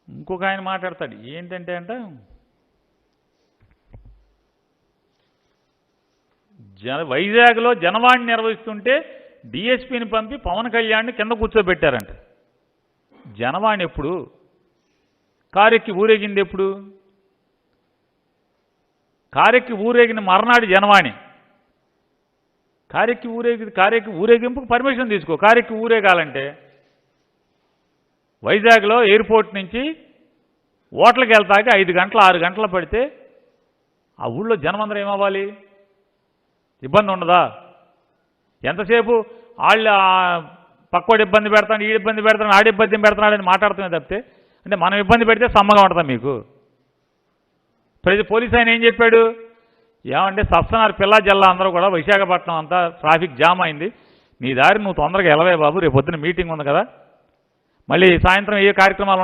ఇంకొక ఆయన మాట్లాడతాడు ఏంటంటే వైజాగ్లో జనవాణి నిర్వహిస్తుంటే డిఎస్పీని పంపి పవన్ కళ్యాణ్ని కింద కూర్చోబెట్టారంట. జనవాణి ఎప్పుడు? కారెక్కి ఊరేగింది ఎప్పుడు? కారెక్కి ఊరేగిన మర్నాడు జనవాణి. కారెక్కి ఊరేగింపుకు పర్మిషన్ తీసుకో. కారెక్కి ఊరేగాలంటే వైజాగ్లో ఎయిర్పోర్ట్ నుంచి ఓట్లకి వెళ్తాక 5 గంటలు 6 గంటలు పడితే ఆ ఊళ్ళో జనమందరం ఏమవ్వాలి? ఇబ్బంది ఉండదా? ఎంతసేపు వాళ్ళు పక్కోడు ఇబ్బంది పెడతాడు, ఈ ఇబ్బంది పెడతాడు, ఆడి ఇబ్బంది పెడుతున్నాడని మాట్లాడుతున్నా తప్పితే అంటే మనం ఇబ్బంది పెడితే సమ్మగా ఉంటుందా మీకు? పోలీసు ఆయన ఏం చెప్పాడు? ఏమంటే సస్తనారు పిల్లా జిల్లా అందరూ కూడా విశాఖపట్నం అంతా ట్రాఫిక్ జామ్ అయింది, నీ దారి నువ్వు తొందరగా వెళ్ళవే బాబు, రేపు పొద్దున మీటింగ్ ఉంది కదా, మళ్ళీ సాయంత్రం ఏ కార్యక్రమాలు ఉంటాయి